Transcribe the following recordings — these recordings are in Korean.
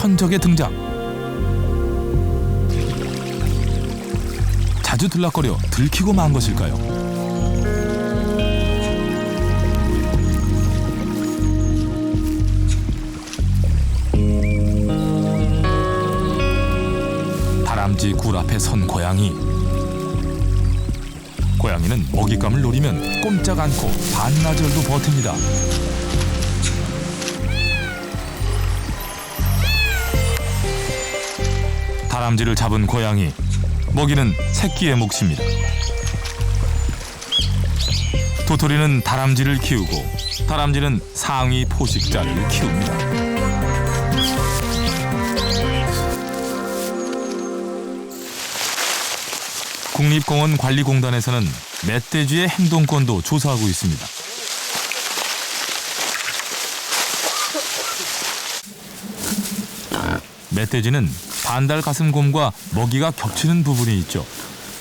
천적의 등장. 자주 들락거려 들키고 만 것일까요? 다람쥐 굴 앞에 선 고양이. 고양이는 먹잇감을 노리면 꼼짝 않고 반나절도 버팁니다. 다람쥐를 잡은 고양이, 먹이는 새끼의 몫입니다. 도토리는 다람쥐를 키우고 다람쥐는 상위 포식자를 키웁니다. 국립공원관리공단에서는 멧돼지의 행동권도 조사하고 있습니다. 멧돼지는 반달 가슴곰과 먹이가 겹치는 부분이 있죠.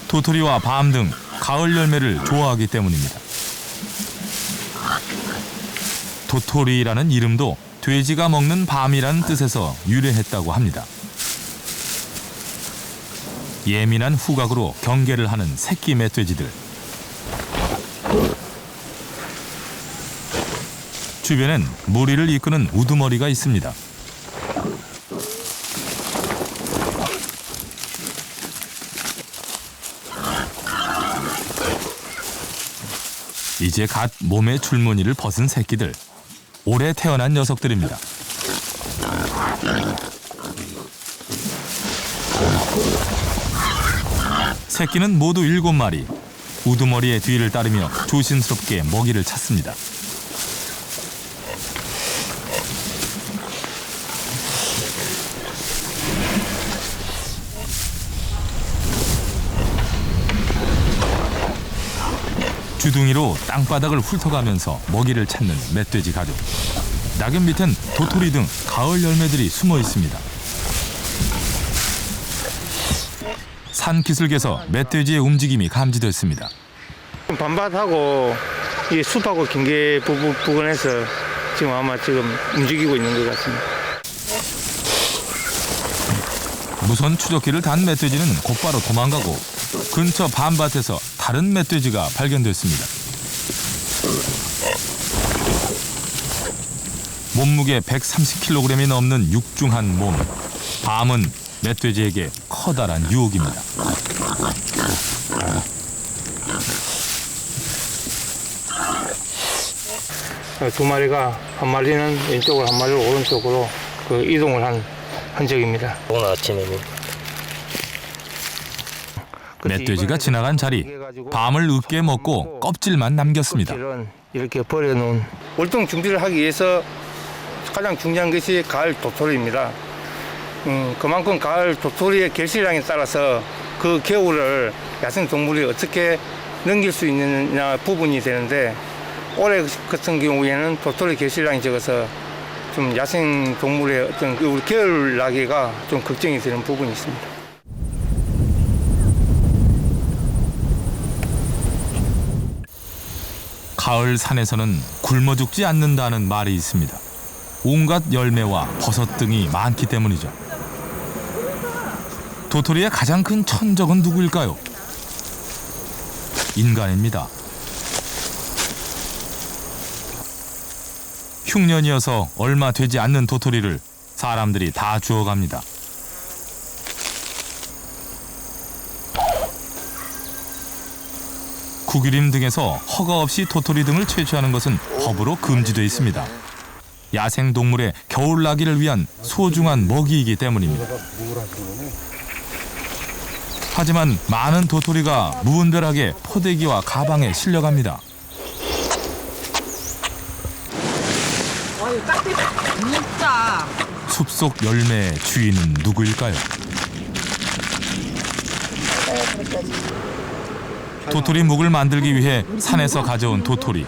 도토리와 밤 등 가을 열매를 좋아하기 때문입니다. 도토리라는 이름도 돼지가 먹는 밤이라는 뜻에서 유래했다고 합니다. 예민한 후각으로 경계를 하는 새끼 멧돼지들. 주변엔 무리를 이끄는 우두머리가 있습니다. 이제 갓 몸의 줄무늬를 벗은 새끼들. 올해 태어난 녀석들입니다. 새끼는 모두 7마리. 우두머리의 뒤를 따르며 조심스럽게 먹이를 찾습니다. 주둥이로 땅바닥을 훑어가면서 먹이를 찾는 멧돼지 가족. 낙엽 밑엔 도토리 등 가을 열매들이 숨어 있습니다. 산 기슭에서 멧돼지의 움직임이 감지됐습니다. 밤밭하고 이 숲하고 경계 부근에서 지금 아마 움직이고 있는 것 같습니다. 무선 추적기를 단 멧돼지는 곧바로 도망가고 근처 밤밭에서 다른 멧돼지가 발견됐습니다. 몸무게 130kg이 넘는 육중한 몸. 밤은 멧돼지에게 커다란 유혹입니다. 두 마리가 한 마리는 왼쪽으로 한 마리는 오른쪽으로 이동을 한 흔적입니다. 오늘 아침에는 멧돼지가 지나간 자리, 밤을 으깨 먹고 껍질만 남겼습니다. 이렇게 버려놓은 월동 준비를 하기 위해서 가장 중요한 것이 가을 도토리입니다. 그만큼 가을 도토리의 결실량에 따라서 그 겨울을 야생동물이 어떻게 넘길 수 있느냐 부분이 되는데, 올해 같은 경우에는 도토리 결실량이 적어서 좀 야생동물의 어떤 우리 겨울 나기가 좀 걱정이 되는 부분이 있습니다. 가을 산에서는 굶어 죽지 않는다는 말이 있습니다. 온갖 열매와 버섯 등이 많기 때문이죠. 도토리의 가장 큰 천적은 누구일까요? 인간입니다. 흉년이어서 얼마 되지 않는 도토리를 사람들이 다 주워갑니다. 구기림 등에서 허가 없이 도토리 등을 채취하는 것은 법으로 금지되어 있습니다. 야생동물의 겨울나기를 위한 소중한 먹이이기 때문입니다. 하지만 많은 도토리가 무분별하게 포대기와 가방에 실려갑니다. 진짜. 숲속 열매의 주인은 누구일까요? 도토리 묵을 만들기 위해 산에서 가져온 도토리.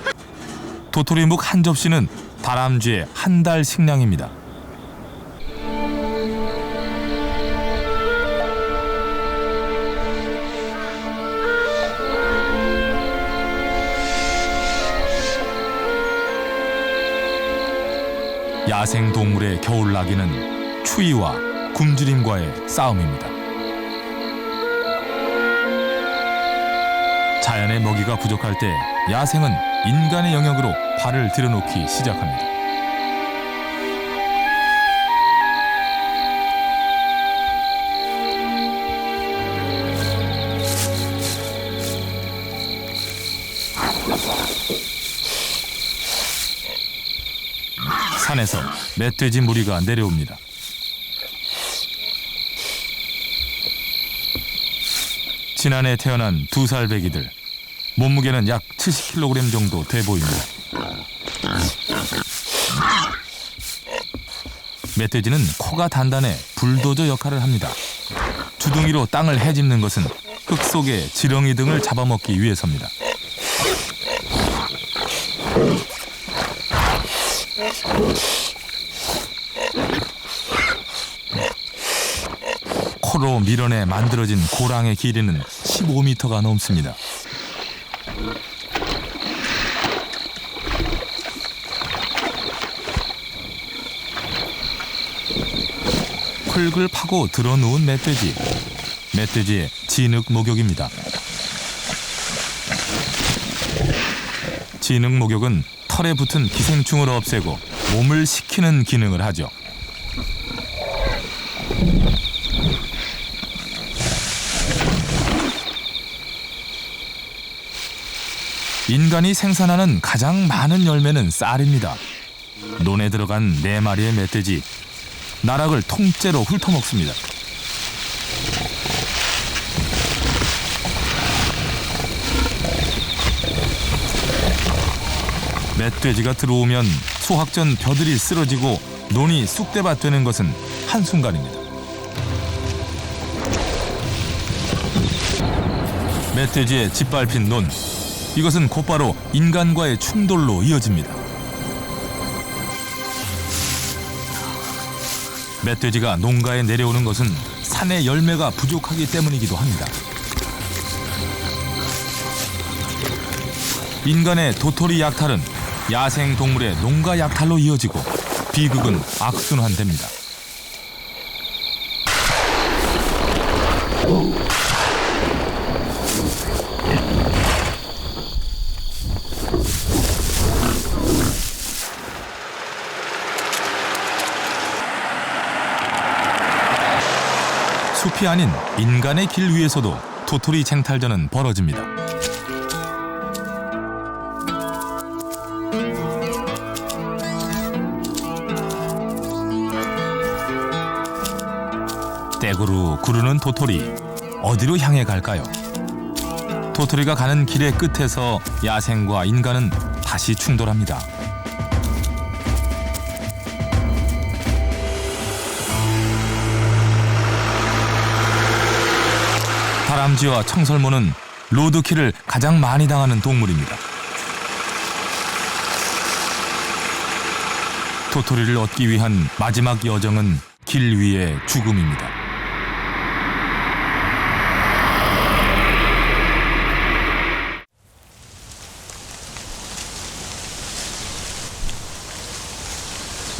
도토리 묵 한 접시는 다람쥐의 한 달 식량입니다. 야생동물의 겨울나기는 추위와 굶주림과의 싸움입니다. 자연의 먹이가 부족할 때 야생은 인간의 영역으로 발을 들여놓기 시작합니다. 산에서 멧돼지 무리가 내려옵니다. 지난해 태어난 2살 배기들. 몸무게는 약 70kg 정도 돼 보입니다. 멧돼지는 코가 단단해 불도저 역할을 합니다. 주둥이로 땅을 헤집는 것은 흙 속의 지렁이 등을 잡아먹기 위해서입니다. 코로 밀어내 만들어진 고랑의 길이는 15m가 넘습니다. 흙을 파고 들어누운 멧돼지. 멧돼지의 진흙 목욕입니다. 진흙 목욕은 털에 붙은 기생충을 없애고 몸을 식히는 기능을 하죠. 인간이 생산하는 가장 많은 열매는 쌀입니다. 논에 들어간 4마리의 멧돼지. 나락을 통째로 훑어먹습니다. 멧돼지가 들어오면 소학전 벼들이 쓰러지고 논이 쑥대밭 되는 것은 한순간입니다. 멧돼지의 짓밟힌 논. 이것은 곧바로 인간과의 충돌로 이어집니다. 멧돼지가 농가에 내려오는 것은 산의 열매가 부족하기 때문이기도 합니다. 인간의 도토리 약탈은 야생 동물의 농가 약탈로 이어지고 비극은 악순환됩니다. 숲이 아닌 인간의 길 위에서도 도토리 쟁탈전은 벌어집니다. 떼구르 구르는 도토리, 어디로 향해 갈까요? 도토리가 가는 길의 끝에서 야생과 인간은 다시 충돌합니다. 다람쥐와 청설모는 로드킬을 가장 많이 당하는 동물입니다. 도토리를 얻기 위한 마지막 여정은 길 위의 죽음입니다.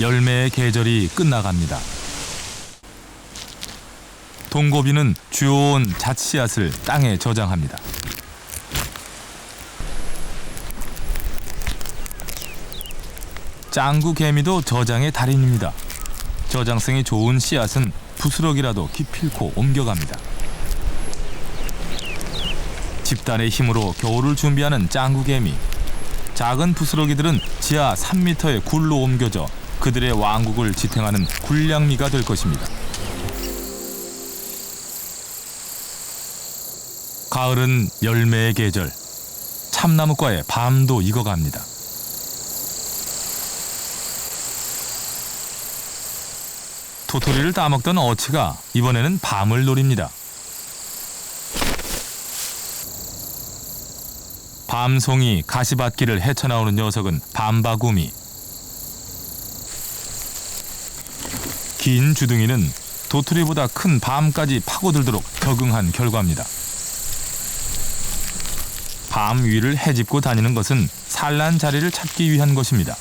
열매의 계절이 끝나갑니다. 동고비는 주워온 잣씨앗을 땅에 저장합니다. 짱구 개미도 저장의 달인입니다. 저장성이 좋은 씨앗은 부스러기라도 기필코 옮겨갑니다. 집단의 힘으로 겨울을 준비하는 짱구 개미. 작은 부스러기들은 지하 3m의 굴로 옮겨져 그들의 왕국을 지탱하는 굴량미가 될 것입니다. 가을은 열매의 계절. 참나무과의 밤도 익어갑니다. 도토리를 따먹던 어치가 이번에는 밤을 노립니다. 밤송이 가시밭길을 헤쳐나오는 녀석은 밤바구미. 긴 주둥이는 도토리보다 큰 밤까지 파고들도록 적응한 결과입니다. 밤 위를 헤집고 다니는 것은 산란 자리를 찾기 위한 것입니다.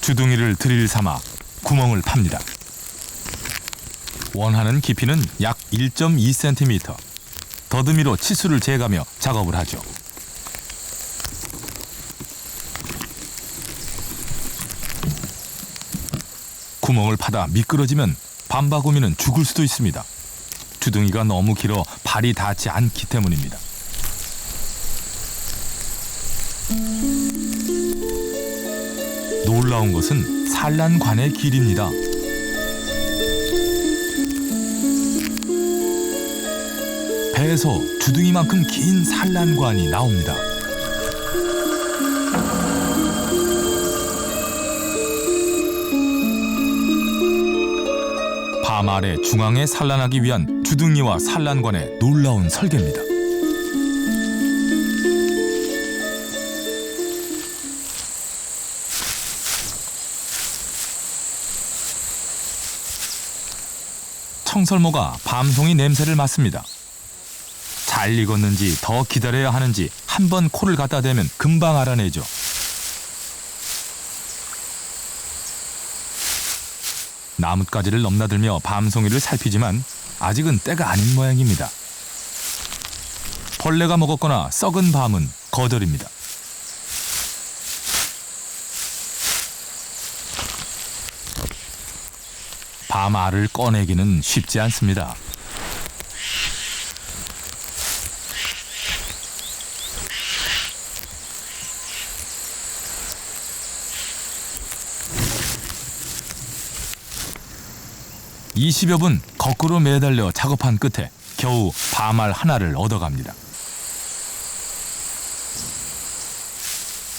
주둥이를 드릴 삼아 구멍을 팝니다. 원하는 깊이는 약 1.2cm. 더듬이로 치수를 재가며 작업을 하죠. 구멍을 파다 미끄러지면 밤바구니는 죽을 수도 있습니다. 주둥이가 너무 길어 발이 닿지 않기 때문입니다. 놀라운 것은 산란관의 길입니다. 배에서 주둥이만큼 긴 산란관이 나옵니다. 밤 아래 중앙에 산란하기 위한 주둥이와 산란관의 놀라운 설계입니다. 청설모가 밤송이 냄새를 맡습니다. 잘 익었는지 더 기다려야 하는지 한 번 코를 갖다 대면 금방 알아내죠. 나뭇가지를 넘나들며 밤송이를 살피지만 아직은 때가 아닌 모양입니다. 벌레가 먹었거나 썩은 밤은 거절입니다. 밤알을 꺼내기는 쉽지 않습니다. (20여 분) 거꾸로 매달려 작업한 끝에 겨우 밤알 하나를 얻어갑니다.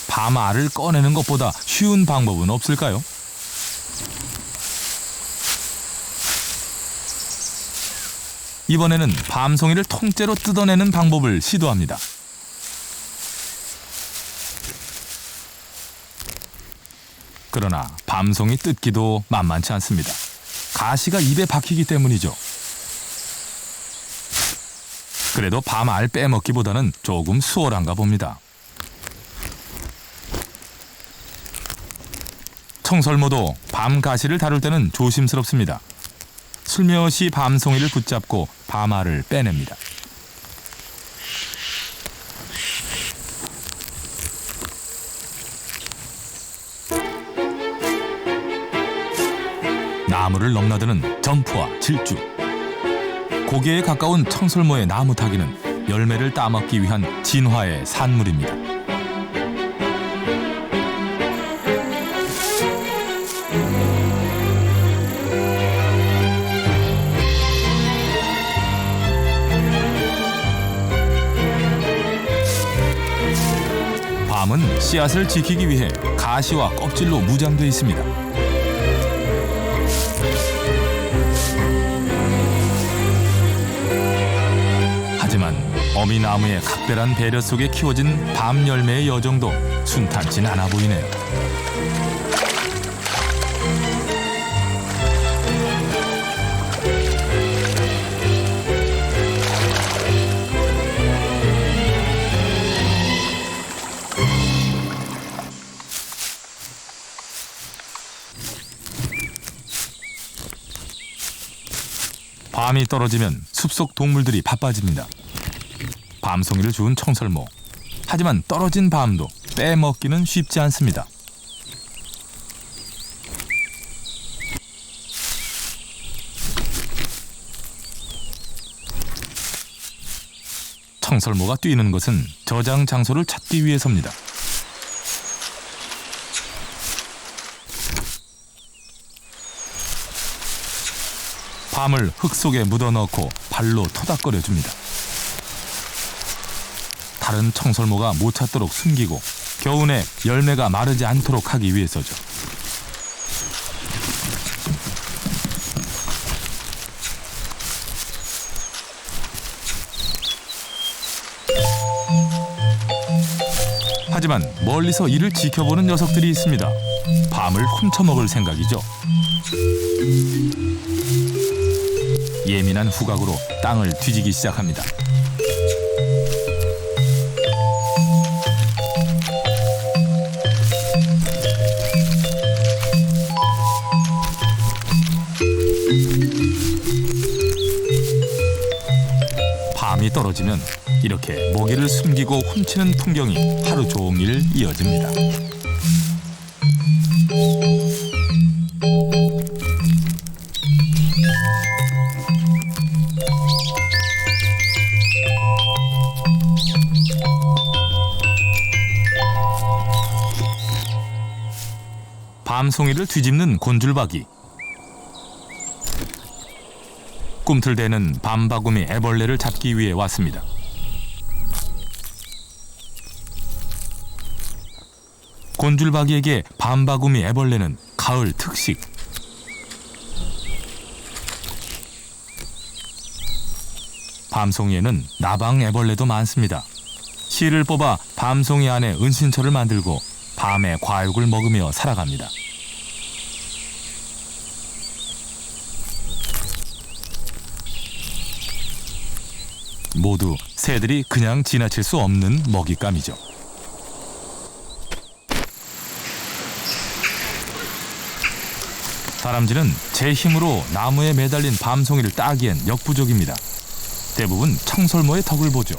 밤알을 꺼내는 것보다 쉬운 방법은 없을까요? 이번에는 밤송이를 통째로 뜯어내는 방법을 시도합니다. 그러나 밤송이 뜯기도 만만치 않습니다. 가시가 입에 박히기 때문이죠. 그래도 밤알 빼먹기보다는 조금 수월한가 봅니다. 청설모도 밤 가시를 다룰 때는 조심스럽습니다. 슬며시 밤송이를 붙잡고 밤알을 빼냅니다. 나무를 넘나드는 점프와 질주. 고개에 가까운 청설모의 나무 타기는 열매를 따먹기 위한 진화의 산물입니다. 밤은 씨앗을 지키기 위해 가시와 껍질로 무장되어 있습니다. 하지만 어미나무의 각별한 배려 속에 키워진 밤 열매의 여정도 순탄치 않아 보이네요. 밤이 떨어지면 숲속 동물들이 바빠집니다. 밤송이를 주운 청설모. 하지만 떨어진 밤도 빼먹기는 쉽지 않습니다. 청설모가 뛰는 것은 저장 장소를 찾기 위해서입니다. 밤을 흙 속에 묻어넣고 발로 토닥거려줍니다. 다른 청설모가 못 찾도록 숨기고 겨우내 열매가 마르지 않도록 하기 위해서죠. 하지만 멀리서 이를 지켜보는 녀석들이 있습니다. 밤을 훔쳐먹을 생각이죠. 예민한 후각으로 땅을 뒤지기 시작합니다. 떨어지면 이렇게 먹이를 숨기고 훔치는 풍경이 하루 종일 이어집니다. 밤송이를 뒤집는 곤줄박이. 꿈틀대는 밤바구미 애벌레를 잡기 위해 왔습니다. 곤줄박이에게 밤바구미 애벌레는 가을 특식. 밤송이에는 나방 애벌레도 많습니다. 실을 뽑아 밤송이 안에 은신처를 만들고 밤에 과육을 먹으며 살아갑니다. 모두 새들이 그냥 지나칠 수 없는 먹잇감이죠. 다람쥐는 제 힘으로 나무에 매달린 밤송이를 따기엔 역부족입니다. 대부분 청설모의 덕을 보죠.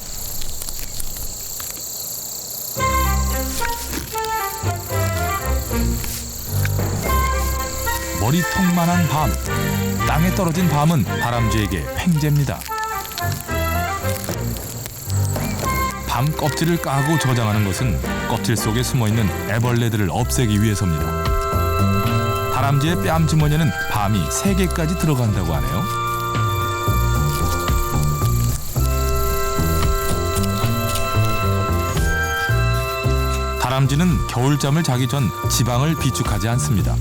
머리통만한 밤, 땅에 떨어진 밤은 다람쥐에게 횡재입니다. 밤 껍질을 까고 저장하는 것은 껍질 속에 숨어있는 애벌레들을 없애기 위해서입니다. 다람쥐의 뺨 주머니에는 밤이 3개까지 들어간다고 하네요. 다람쥐는 겨울잠을 자기 전 지방을 비축하지 않습니다.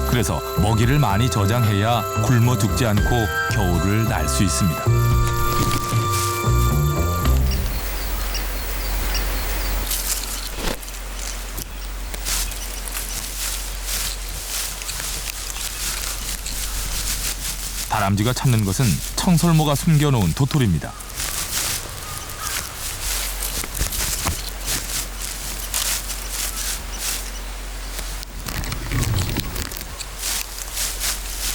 그래서 먹이를 많이 저장해야 굶어 죽지 않고 겨울을 날 수 있습니다. 다람쥐가 찾는 것은 청설모가 숨겨놓은 도토리입니다.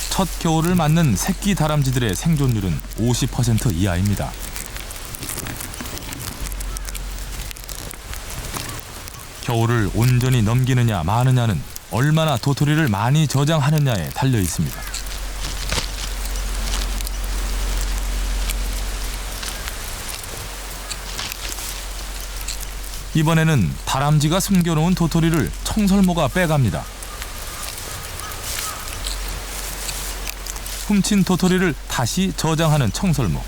첫 겨울을 맞는 새끼 다람쥐들의 생존율은 50% 이하입니다. 겨울을 온전히 넘기느냐 마느냐는 얼마나 도토리를 많이 저장하느냐에 달려 있습니다. 이번에는 다람쥐가 숨겨놓은 도토리를 청설모가 빼갑니다. 훔친 도토리를 다시 저장하는 청설모.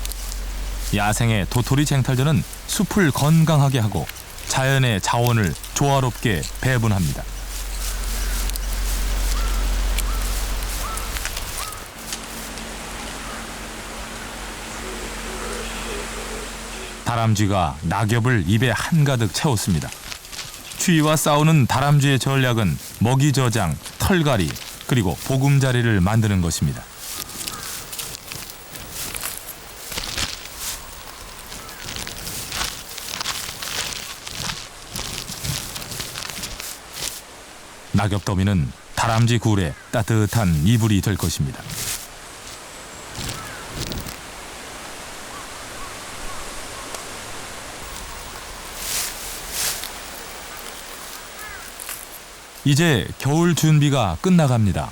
야생의 도토리 쟁탈전은 숲을 건강하게 하고 자연의 자원을 조화롭게 배분합니다. 다람쥐가 낙엽을 입에 한가득 채웠습니다. 추위와 싸우는 다람쥐의 전략은 먹이 저장, 털갈이, 그리고 보금자리를 만드는 것입니다. 낙엽 더미는 다람쥐 굴에 따뜻한 이불이 될 것입니다. 이제 겨울 준비가 끝나갑니다.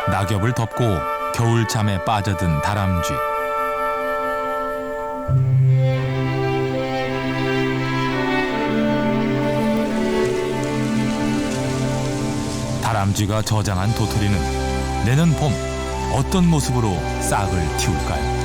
낙엽을 덮고 겨울잠에 빠져든 다람쥐. 다람쥐가 저장한 도토리는 내년 봄 어떤 모습으로 싹을 틔울까요?